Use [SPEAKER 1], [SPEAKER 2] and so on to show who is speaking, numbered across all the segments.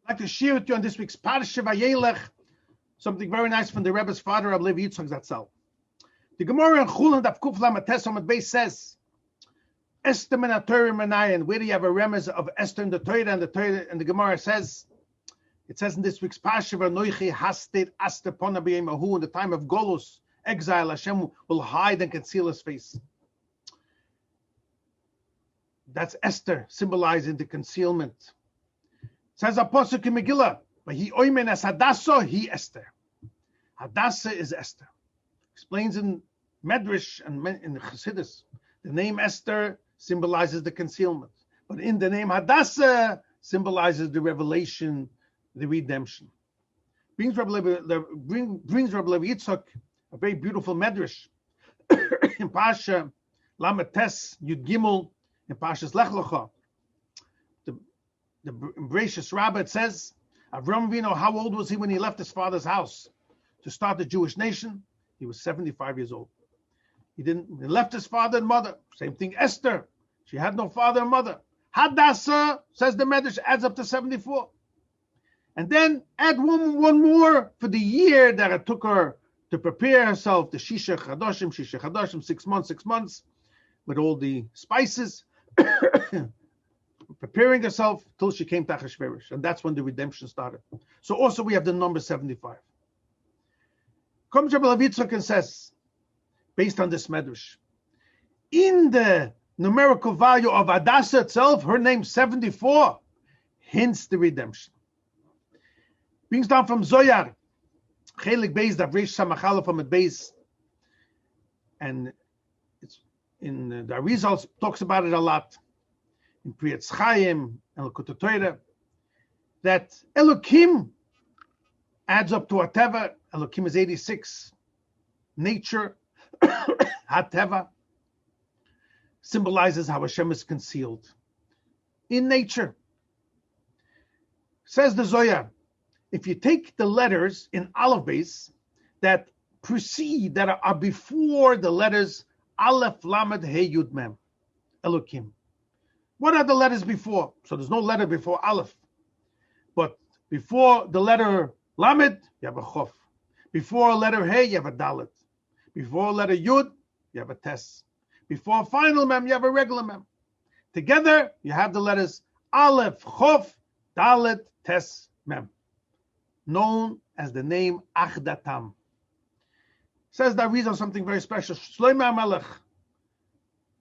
[SPEAKER 1] I'd like to share with you on this week's Parshas Vayelech something very nice from the Rebbe's father, Rabbi Levi Yitzchok Zatzal. The Gemara in Chulin Daf Kuf Lamed Tes Amud Beis says, Esther min Torah menayin. Where do you have a remez of Esther in the Torah? And the Gemara says, it says in this week's Parshas, Vaanchei haster astir pona b'yom ההוא. In the time of Golus, exile, Hashem will hide and conceal his face. That's Esther, symbolizing the concealment. Says Apostle in Megillah, but he oimen as Hadasa, he Esther. Hadasa is Esther. Explains in Medrash and in Chassidus, the name Esther symbolizes the concealment, but in the name Hadasa symbolizes the revelation, the redemption. Brings Rabbi Levi Yitzchok a very beautiful Medrash in Parsha Lamed Tes Yud Gimel in Parshas Lech Lecha. The gracious Rabbi, it says, Avram Avinu, how old was he when he left his father's house to start the Jewish nation? He was 75 years old. He left his father and mother. Same thing, Esther. She had no father and mother. Hadasa, says the Medrash, adds up to 74. And then add one more for the year that it took her to prepare herself, the Shisha Chadashim, 6 months, with all the spices. Preparing herself till she came to Achashverosh, and that's when the redemption started. So also we have the number 75. Comes Rabbi Levi Yitzchok and says, based on this medrash, in the numerical value of Hadasa itself, her name 74 hints the redemption. Brings down from Zoyar, Chelik Beis Davresh Samachala from the Beis, and it's in the results talks about it a lot. In Priyat Chaim and Lekutei Torah, that Elokim adds up to Hateva. Elokim is 86. Nature, Hateva, symbolizes how Hashem is concealed in nature. Says the Zohar, if you take the letters in Aleph base that precede, that are before the letters Aleph, Lamed, He, Yud, Mem, Elokim. What are the letters before? So there's no letter before Aleph. But before the letter Lamed, you have a Chof. Before a letter He, you have a Dalet. Before a letter Yud, you have a Tes. Before a final Mem, you have a regular Mem. Together, you have the letters Aleph, Chof, Dalet, Tes, Mem. Known as the name Achdatam. Says that reason something very special. Shlomo HaMelech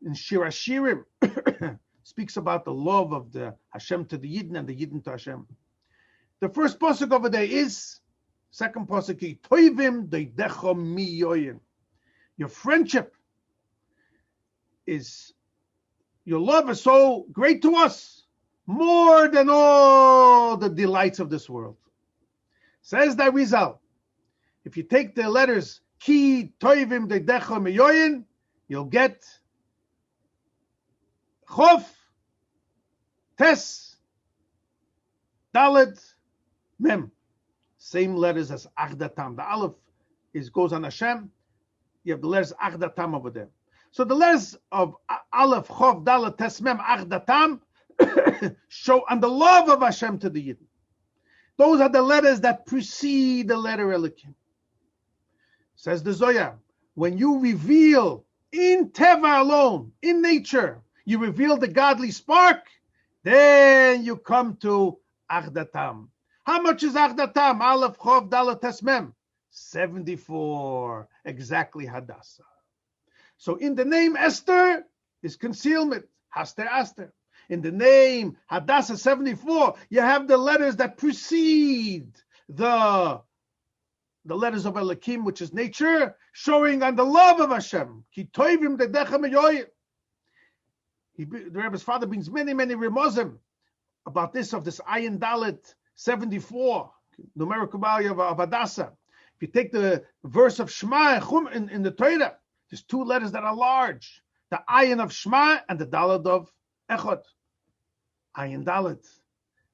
[SPEAKER 1] in Shir HaShirim speaks about the love of the Hashem to the Yidden and the Yidden to Hashem. The first pasuk over there is, second pasuk, Toivim deidecho mi yoyin. Your friendship is, your love is so great to us, more than all the delights of this world. Says that result. If you take the letters Ki Toivim deidecho mi yoyin, you'll get Chof, Tes, Dalet, Mem. Same letters as Achdatam. The Aleph goes on Hashem. You have the letters Achdatam over there. So the letters of Aleph, Chof, Dalet, Tes, Mem, Achdatam show on the love of Hashem to the Yidden. Those are the letters that precede the letter Elokim. Says the Zohar, when you reveal in Teva alone, in nature, you reveal the godly spark, then you come to Achdatam. How much is Achdatam? Aleph, Chof, Dalet, Tes, Mem. 74. Exactly Hadasa. So in the name Esther is concealment. Haster, astir. In the name Hadasa 74, you have the letters that precede the letters of Elokim, which is nature, showing on the love of Hashem. Ki toivim dedecha meyoyim. The Rebbe's father brings many remozim about this, of this Ayin Dalet 74, numerical value of Hadasa. If you take the verse of Shema in the Torah, there's two letters that are large. The Ayin of Shema and the Dalet of Echad. Ayin Dalet.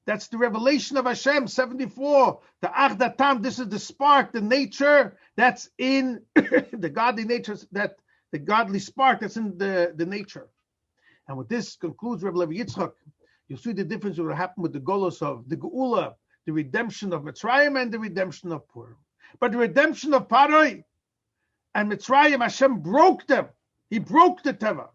[SPEAKER 1] That's the revelation of Hashem, 74. The Achdatam, this is the spark, the nature that's in the godly nature, that the godly spark that's in the nature. And with this concludes Rebbe Levi Yitzchok. You'll see the difference that will happen with the Golos of the Geula, the redemption of Mitzrayim and the redemption of Purim. But the redemption of Paroi and Mitzrayim, Hashem broke them. He broke the Teva.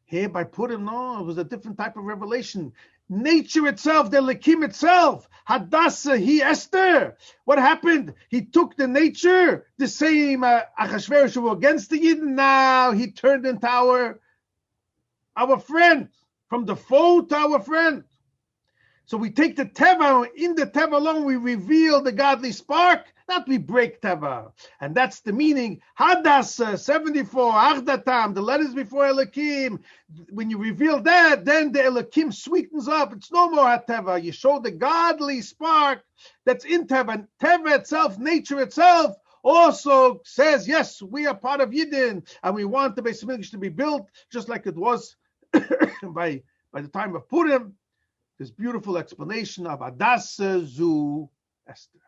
[SPEAKER 1] Here by Purim, no, it was a different type of revelation. Nature itself, the Elokim itself, Hadasa, he Esther. What happened? He took the nature, the same Achashverosh who were against the Yidden. Now he turned into our friend, from the foe to our friend. So we take the Teva, in the Teva alone we reveal the godly spark, not we break Teva. And that's the meaning. Hadasa, 74, Achdatam, the letters before Elokim. When you reveal that, then the Elokim sweetens up. It's no more HaTeva. You show the godly spark that's in Teva. And Teva itself, nature itself, also says, yes, we are part of Yidden, and we want the Beis Hamikdash to be built just like it was by the time of Purim. This beautiful explanation of Hadasa Zu Esther.